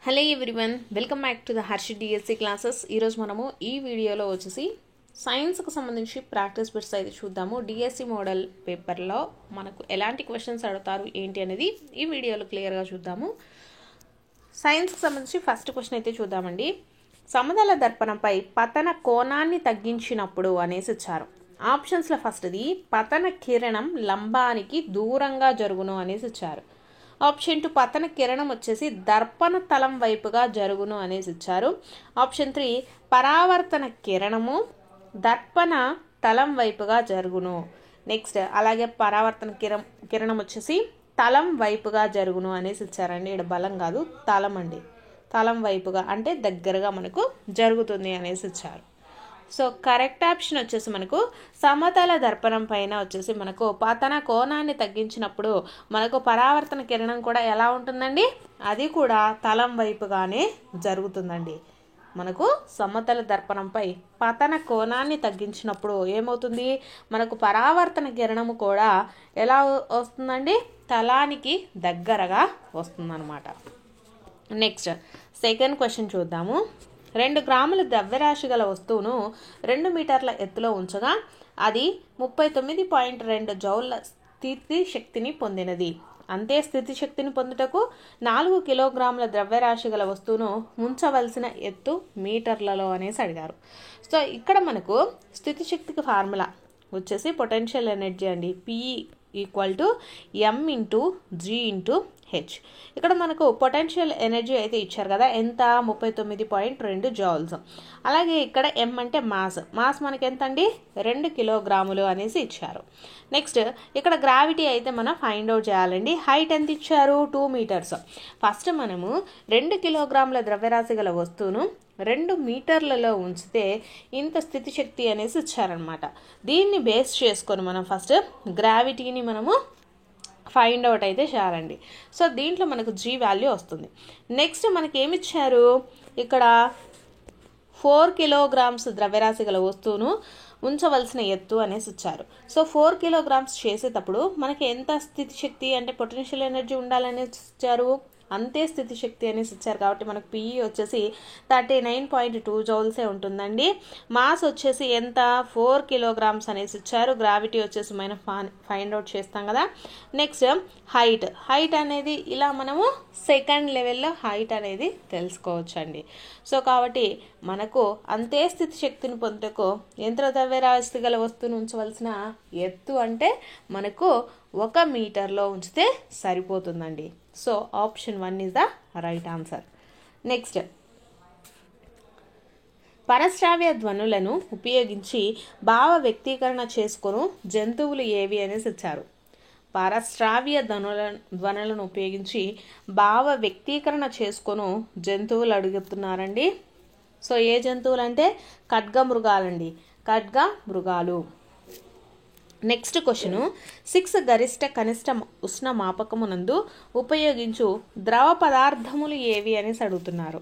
Hello everyone, welcome back to the Harshi DSC classes. ఈరోజు మనము ఈ వీడియోలో వచ్చేసి సైన్స్కి సంబంధించి ప్రాక్టీస్ బిట్స్ అయితే చూద్దాము. డిఎస్సి మోడల్ పేపర్లో మనకు ఎలాంటి క్వశ్చన్స్ అడుగుతారు ఏంటి అనేది ఈ వీడియోలో క్లియర్గా చూద్దాము. సైన్స్కి సంబంధించి ఫస్ట్ క్వశ్చన్ అయితే చూద్దామండి. సమతల దర్పణంపై పతన కోణాన్ని తగ్గించినప్పుడు అనేసి ఇచ్చారు. ఆప్షన్స్లో ఫస్ట్ది పతన కిరణం లంబానికి దూరంగా జరుగును అనేసి ఇచ్చారు. ఆప్షన్ 2 పతన కిరణం వచ్చేసి దర్పణ తలం వైపుగా జరుగును అనేసి ఇచ్చారు. ఆప్షన్ 3 పరావర్తన కిరణము దర్పణ తలం వైపుగా జరుగును. నెక్స్ట్ అలాగే పరావర్తన కిరణం వచ్చేసి తలం వైపుగా జరుగును అనేసి ఇచ్చారండి. ఇక్కడ బలం కాదు, తలం అండి. తలం వైపుగా అంటే దగ్గరగా మనకు జరుగుతుంది అనేసి ఇచ్చారు. సో కరెక్ట్ ఆప్షన్ వచ్చేసి మనకు సమతల దర్పణం పైన వచ్చేసి మనకు పతన కోణాన్ని తగ్గించినప్పుడు మనకు పరావర్తన కిరణం కూడా ఎలా ఉంటుందండి, అది కూడా తలం వైపుగానే జరుగుతుందండి. మనకు సమతల దర్పణంపై పతన కోణాన్ని తగ్గించినప్పుడు ఏమవుతుంది, మనకు పరావర్తన కిరణము కూడా ఎలా వస్తుందండి, తలానికి దగ్గరగా వస్తుందన్నమాట. నెక్స్ట్ సెకండ్ క్వశ్చన్ చూద్దాము. 2 గ్రాముల ద్రవ్యరాశి గల వస్తువును 2 మీటర్ల ఎత్తులో ఉంచగా అది 39.2 జౌల్ల స్థితి శక్తిని పొందినది. అంతే స్థితి శక్తిని పొందుటకు 4 కిలోగ్రాముల ద్రవ్యరాశి గల వస్తువును ఉంచవలసిన ఎత్తు మీటర్లలో అనేసి అడిగారు. సో ఇక్కడ మనకు స్థితి శక్తికి ఫార్ములా వచ్చేసి పొటెన్షియల్ ఎనర్జీ అండి. PE = m × g × h. ఇక్కడ మనకు పొటెన్షియల్ ఎనర్జీ అయితే ఇచ్చారు కదా, ఎంత 39.2 జౌల్స్. అలాగే ఇక్కడ m అంటే మాస్ మనకి ఎంత అండి, 2 కిలోగ్రాములు అనేసి ఇచ్చారు. నెక్స్ట్ ఇక్కడ గ్రావిటీ అయితే మనం ఫైండ్ అవుట్ చేయాలండి. హైట్ ఎంత ఇచ్చారు, 2 మీటర్స్. ఫస్ట్ మనము 2 కిలోగ్రాముల ద్రవ్యరాశి గల వస్తువును 2 మీటర్లలో ఉంచితే ఇంత స్థితి శక్తి అనేసి ఇచ్చారనమాట. దీన్ని బేస్ చేసుకొని మనం ఫస్ట్ గ్రావిటీని మనము ఫైండ్ అవుట్ అయితే చేయాలండి. సో దీంట్లో మనకు G వాల్యూ వస్తుంది. నెక్స్ట్ మనకి ఏమి ఇచ్చారు, ఇక్కడ 4 కిలోగ్రామ్స్ ద్రవ్యరాశి గల వస్తువును ఉంచవలసిన ఎత్తు అనేసి ఇచ్చారు. సో 4 కిలోగ్రామ్స్ చేసేటప్పుడు మనకి ఎంత స్థితి శక్తి అంటే పొటెన్షియల్ ఎనర్జీ ఉండాలనేసి ఇచ్చారు, అంతే స్థితి శక్తి అనేసి ఇచ్చారు. కాబట్టి మనకు PE వచ్చేసి 39.2 జౌల్సే ఉంటుందండి. మాస్ వచ్చేసి ఎంత, 4 కిలోగ్రామ్స్ అనేసి ఇచ్చారు. గ్రావిటీ వచ్చేసి మనం ఫైండ్ అవుట్ చేస్తాం కదా. నెక్స్ట్ హైట్ అనేది ఇలా మనము సెకండ్ లెవెల్లో హైట్ అనేది తెలుసుకోవచ్చు అండి. సో కాబట్టి మనకు అంతే స్థితి శక్తిని పొందుటకు యంత్ర ద్రవ్యరాశి గల వస్తువును ఉంచవలసిన ఎత్తు అంటే మనకు 1 మీటర్లో ఉంచితే సరిపోతుందండి. So option 1 is the right answer. Next పరశ్రావ్య ధ్వనులను ఉపయోగించి భావ వ్యక్తీకరణ చేసుకొను జంతువులు ఏవి అనేసి ఇచ్చారు. పరశ్రావ్య ధ్వనులను ఉపయోగించి భావ వ్యక్తీకరణ చేసుకొను జంతువులు అడుగుతున్నారండి. సో ఏ జంతువులు అంటే ఖడ్గ మృగాలండి, ఖడ్గ మృగాలు. నెక్స్ట్ క్వశ్చన్ 6 గరిష్ట కనిష్ట ఉష్ణ మాపకమునందు ఉపయోగించు ద్రవ పదార్థములు ఏవి అనేసి అడుగుతున్నారు.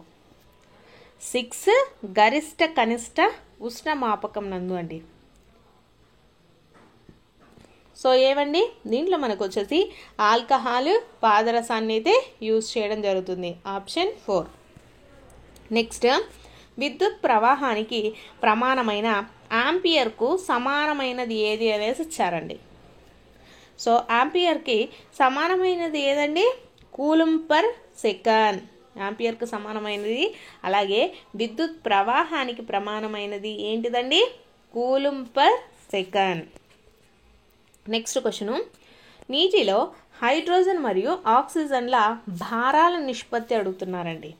6 గరిష్ట కనిష్ట ఉష్ణ మాపకం నందు అండి. సో ఏవండి, దీంట్లో మనకు వచ్చేసి ఆల్కహాల్ పాదరసాన్ని అయితే యూజ్ చేయడం జరుగుతుంది. ఆప్షన్ 4. నెక్స్ట్ విద్యుత్ ప్రవాహానికి ప్రమాణమైన ఆంపియర్కు సమానమైనది ఏది అనేసి ఇచ్చారండి. సో ఆంపియర్కి సమానమైనది ఏదండి, కూలుంబ్ పర్ సెకండ్. ఆంపియర్కు సమానమైనది. అలాగే విద్యుత్ ప్రవాహానికి ప్రమాణమైనది ఏంటిదండి, coulomb per second. Next question నీటిలో హైడ్రోజన్ మరియు ఆక్సిజన్ల భారాల నిష్పత్తి అడుగుతున్నారండి.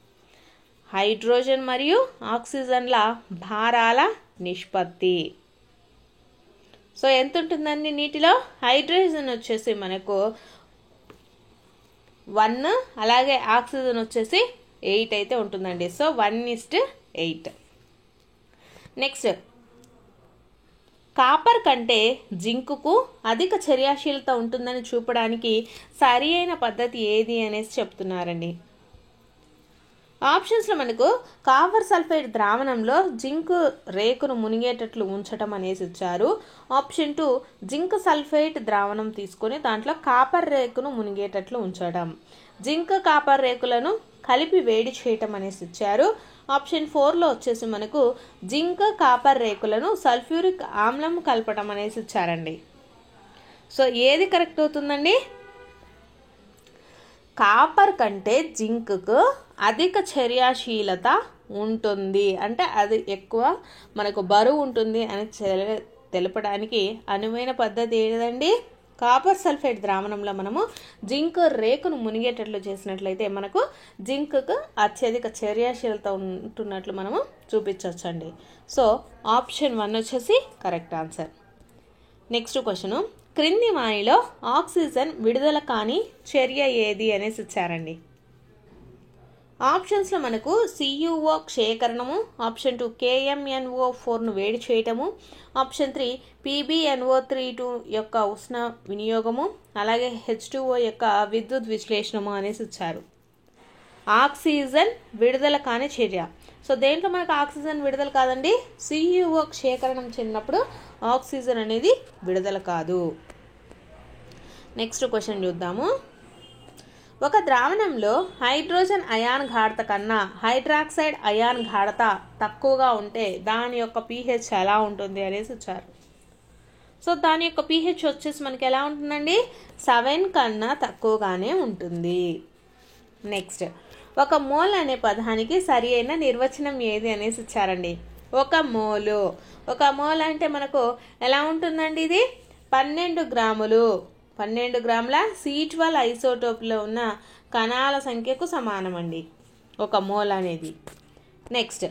హైడ్రోజన్ మరియు ఆక్సిజన్ల భారాల నిష్పత్తి. సో ఎంత ఉంటుందండి నీటిలో, హైడ్రోజన్ వచ్చేసి మనకు 1, అలాగే ఆక్సిజన్ వచ్చేసి 8 అయితే ఉంటుందండి. సో 1:8. నెక్స్ట్ కాపర్ కంటే జింకుకు అధిక చర్యాశీలత ఉంటుందని చూపడానికి సరి అయిన పద్ధతి ఏది అనేసి చెప్తున్నారండి. ఆప్షన్స్లో మనకు కాపర్ సల్ఫైడ్ ద్రావణంలో జింక్ రేకును మునిగేటట్లు ఉంచటం అనేసి ఇచ్చారు. ఆప్షన్ 2 జింక్ సల్ఫైడ్ ద్రావణం తీసుకొని దాంట్లో కాపర్ రేకును మునిగేటట్లు ఉంచడం. జింక్ కాపర్ రేకులను కలిపి వేడి చేయటం అనేసి ఇచ్చారు. ఆప్షన్ 4లో వచ్చేసి మనకు జింక్ కాపర్ రేకులను సల్ఫ్యూరిక్ ఆమ్లం కలపటం అనేసి ఇచ్చారండి. సో ఏది కరెక్ట్ అవుతుందండి? కాపర్ కంటే జింక్కు అధిక చర్యాశీలత ఉంటుంది, అంటే అది ఎక్కువ మనకు బరువు ఉంటుంది అని తెలపడానికి అనువైన పద్ధతి ఏదండి? కాపర్ సల్ఫేట్ ద్రావణంలో మనము జింక్ రేకును మునిగేటట్లు చేసినట్లయితే మనకు జింక్కు అత్యధిక చర్యాశీలత ఉంటున్నట్లు మనము చూపించవచ్చండి. సో ఆప్షన్ 1 వచ్చేసి కరెక్ట్ ఆన్సర్. నెక్స్ట్ క్వశ్చన్, క్రింది వానిలో ఆక్సిజన్ విడుదల కాని చర్య ఏది అనేసి ఇచ్చారండి. ఆప్షన్స్లో మనకు CuO క్షయకరణము, ఆప్షన్ 2 KMnO4ను వేడి చేయటము, ఆప్షన్ 3 PbNO32 యొక్క ఉష్ణ వినియోగము, అలాగే H2O యొక్క విద్యుత్ విశ్లేషణము అనేసి ఇచ్చారు. ఆక్సిజన్ విడుదల కాని చర్య. సో దేంట్లో మనకు ఆక్సిజన్ విడుదల కాదండి? CuO క్షయకరణం చెందినప్పుడు ఆక్సిజన్ అనేది విడుదల కాదు. నెక్స్ట్ క్వశ్చన్ చూద్దాము. ఒక ద్రావణంలో హైడ్రోజన్ అయాన్ గాఢత కన్నా హైడ్రాక్సైడ్ అయాన్ గాఢత తక్కువగా ఉంటే దాని యొక్క pH ఎలా ఉంటుంది అనేసి ఇచ్చారు. సో దాని యొక్క pH వచ్చేసి మనకి ఎలా ఉంటుందండి? 7 కన్నా తక్కువగానే ఉంటుంది. నెక్స్ట్, ఒక మోల్ అనే పదానికి సరి అయిన నిర్వచనం ఏది అనేసి ఇచ్చారండి. ఒక మోల్ అంటే మనకు ఎలా ఉంటుందండి? ఇది 12 గ్రాములు 12 గ్రాముల C12 ఐసోటోప్లో ఉన్న కణాల సంఖ్యకు సమానం అండి ఒక మోల్ అనేది. నెక్స్ట్,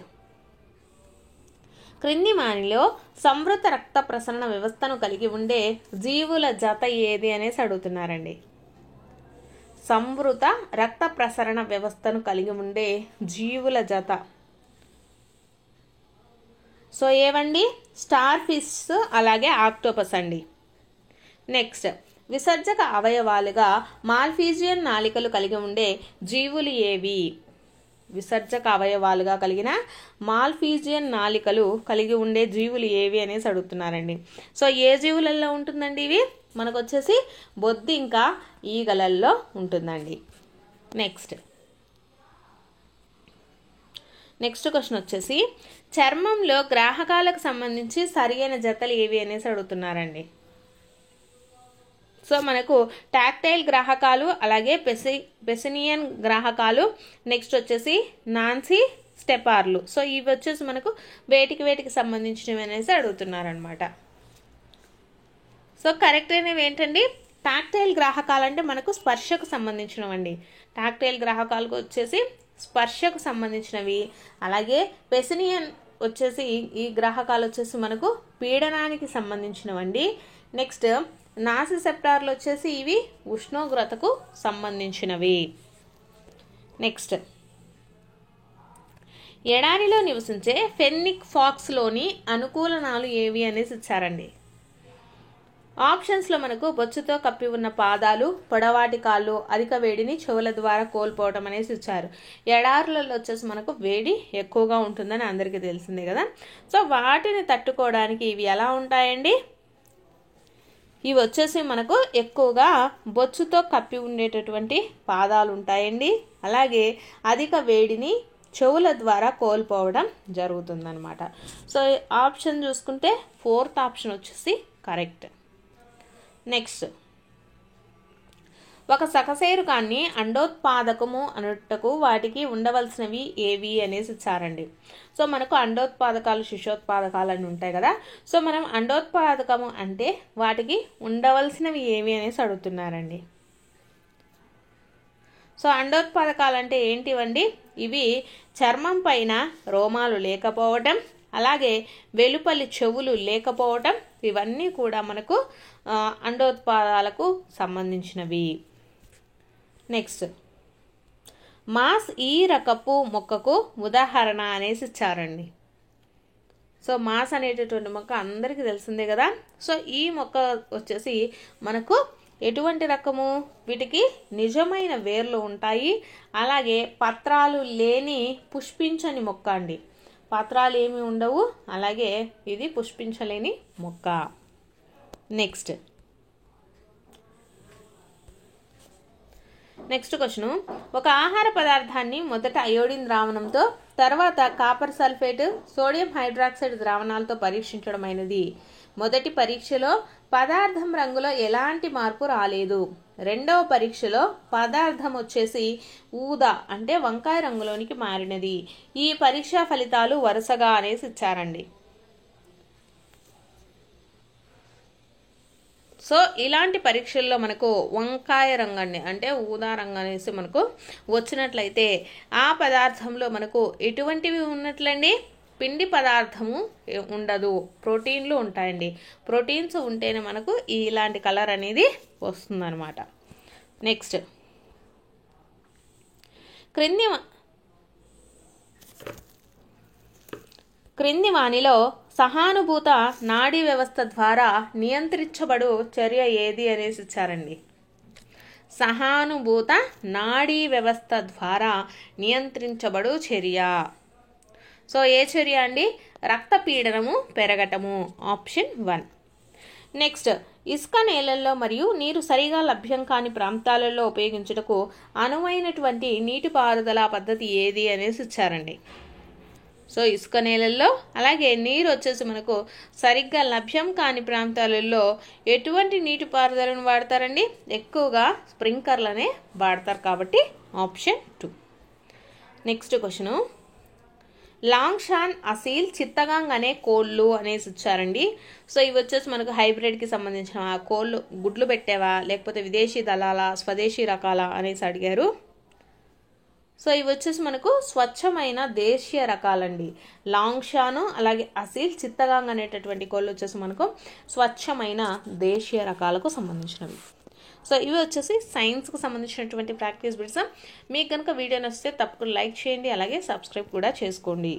క్రింది వానిలో సంవృత రక్త ప్రసరణ వ్యవస్థను కలిగి ఉండే జీవుల జత ఏది అనేసి అడుగుతున్నారండి. సంవృత రక్త ప్రసరణ వ్యవస్థను కలిగి ఉండే జీవుల జత. సో ఏవండి? స్టార్ ఫిష్ అలాగే ఆక్టోపస్ అండి. నెక్స్ట్, విసర్జక అవయవాలుగా మాల్ఫీజియన్ నాళికలు కలిగి ఉండే జీవులు ఏవి? విసర్జక అవయవాలుగా కలిగిన మాల్ఫీజియన్ నాళికలు కలిగి ఉండే జీవులు ఏవి అనేసి అడుగుతున్నారండి. సో ఏ జీవులలో ఉంటుందండి ఇవి? మనకు వచ్చేసి బొద్ది ఇంకా ఈగలల్లో ఉంటుందండి. నెక్స్ట్ క్వశ్చన్ వచ్చేసి చర్మంలో గ్రాహకాలకు సంబంధించి సరైన జతలు ఏవి అనేసి అడుగుతున్నారండి. సో మనకు టాక్టైల్ గ్రాహకాలు, అలాగే పెసినియన్ గ్రాహకాలు, నెక్స్ట్ వచ్చేసి నాన్సీ స్టెపార్లు. సో ఇవి వచ్చేసి మనకు వేటికి సంబంధించినవి అనేసి అడుగుతున్నారనమాట. సో కరెక్ట్ అనేవి ఏంటండి? టాక్టైల్ గ్రాహకాలు అంటే మనకు స్పర్శకు సంబంధించినవండి. టాక్టైల్ గ్రాహకాలకు వచ్చేసి స్పర్శకు సంబంధించినవి. అలాగే పెసినియన్ వచ్చేసి ఈ గ్రాహకాలు వచ్చేసి మనకు పీడనానికి సంబంధించినవండి. నెక్స్ట్ నాసిసెప్టార్లు వచ్చేసి ఇవి ఉష్ణోగ్రతకు సంబంధించినవి. నెక్స్ట్, ఎడారిలో నివసించే ఫెన్నిక్ ఫాక్స్లోని అనుకూలనాలు ఏవి అనేసి ఇచ్చారండి. ఆప్షన్స్లో మనకు బొచ్చుతో కప్పి ఉన్న పాదాలు, పొడవాటి కాళ్ళు అధిక వేడిని చెవుల ద్వారా కోల్పోవడం అనేసి ఇచ్చారు. ఎడారులలో వచ్చేసి మనకు వేడి ఎక్కువగా ఉంటుందని అందరికీ తెలిసిందే కదా. సో వాటిని తట్టుకోవడానికి ఇవి ఎలా ఉంటాయండి? ఇవి వచ్చేసి మనకు ఎక్కువగా బొచ్చుతో కప్పి ఉండేటటువంటి పాదాలు ఉంటాయండి. అలాగే అధిక వేడిని చెవుల ద్వారా కోల్పోవడం జరుగుతుందన్నమాట. సో ఆప్షన్ చూసుకుంటే 4th ఆప్షన్ వచ్చేసి కరెక్ట్. నెక్స్ట్, ఒక సకశేరుకాన్ని అండోత్పాదకము అనుటకు వాటికి ఉండవలసినవి ఏవి అనేసి ఇచ్చారండి. సో మనకు అండోత్పాదకాలు, శిశోత్పాదకాలు అని ఉంటాయి కదా. సో మనం అండోత్పాదకము అంటే వాటికి ఉండవలసినవి ఏవి అనేసి అడుగుతున్నారండి. సో అండోత్పాదకాలు అంటే ఏంటివండి? ఇవి చర్మం పైన రోమాలు లేకపోవటం, అలాగే వెలుపలి చెవులు లేకపోవటం, ఇవన్నీ కూడా మనకు అండోత్పాదాలకు సంబంధించినవి. నెక్స్ట్, మాస్ ఈ రకపు మొక్కకు ఉదాహరణ అనేసి ఇచ్చారండి. సో మాస్ అనేటటువంటి మొక్క అందరికీ తెలిసిందే కదా. సో ఈ మొక్క వచ్చేసి మనకు ఎటువంటి రకము? వీటికి నిజమైన వేర్లు ఉంటాయి, అలాగే పత్రాలు లేని పుష్పించని మొక్క అండి. పత్రాలు ఏమి ఉండవు, అలాగే ఇది పుష్పించలేని మొక్క. నెక్స్ట్, నెక్స్ట్ క్వశ్చన్, ఒక ఆహార పదార్థాన్ని మొదట అయోడిన్ ద్రావణంతో తర్వాత కాపర్ సల్ఫేట్, సోడియం హైడ్రాక్సైడ్ ద్రావణాలతో పరీక్షించడమైనది. మొదటి పరీక్షలో పదార్థం రంగులో ఎలాంటి మార్పు రాలేదు. రెండవ పరీక్షలో పదార్థం వచ్చేసి ఊదా అంటే వంకాయ రంగులోనికి మారినది. ఈ పరీక్షా ఫలితాలు వరుసగా అనేసి ఇచ్చారండి. సో ఇలాంటి పరీక్షల్లో మనకు వంకాయ రంగాన్ని అంటే ఊదా రంగు అనేసి మనకు వచ్చినట్లయితే ఆ పదార్థంలో మనకు ఎటువంటివి ఉన్నట్లండి, పిండి పదార్థము ఉండదు, ప్రోటీన్లు ఉంటాయండి. ప్రోటీన్స్ ఉంటేనే మనకు ఇలాంటి కలర్ అనేది వస్తుందన్నమాట. నెక్స్ట్, క్రింది వానిలో సహానుభూత నాడీ వ్యవస్థ ద్వారా నియంత్రించబడు చర్య ఏది అనేసి ఇచ్చారండి. సహానుభూత నాడీ వ్యవస్థ ద్వారా నియంత్రించబడు చర్య. సో ఏ చర్య అండి? రక్తపీడనము పెరగటము, ఆప్షన్ 1. నెక్స్ట్, ఇసుక నేలల్లో మరియు నీరు సరిగా లభ్యం కాని ప్రాంతాలలో ఉపయోగించుటకు అనువైనటువంటి నీటిపారుదల పద్ధతి ఏది అనేసి ఇచ్చారండి. సో ఇసుక నేలల్లో అలాగే నీరు వచ్చేసి మనకు సరిగ్గా లభ్యం కాని ప్రాంతాలలో ఎటువంటి నీటిపారుదలను వాడతారండి? ఎక్కువగా స్ప్రింక్లర్లనే వాడతారు కాబట్టి ఆప్షన్ 2. నెక్స్ట్ క్వశ్చన్, లాంగ్షాన్, అసీల్, చిత్తగాంగ్ అనే కోళ్ళు అనేసి ఇచ్చారండి. సో ఇవి వచ్చేసి మనకు హైబ్రిడ్కి సంబంధించిన కోళ్ళు గుడ్లు పెట్టేవా లేకపోతే విదేశీ దళాల స్వదేశీ రకాల అనేసి అడిగారు. సో ఇవి వచ్చేసి మనకు స్వచ్ఛమైన దేశీయ రకాలండి. లాంగ్షాను అలాగే అసీల్, చిత్తగాంగ్ అనేటటువంటి కోళ్ళు వచ్చేసి మనకు స్వచ్ఛమైన దేశీయ రకాలకు సంబంధించినవి. సో ఇవి వచ్చేసి సైన్స్కి సంబంధించినటువంటి ప్రాక్టీస్ బిట్స్. మీకు కనుక వీడియో నచ్చితే తప్పకుండా లైక్ చేయండి, అలాగే సబ్స్క్రైబ్ కూడా చేసుకోండి.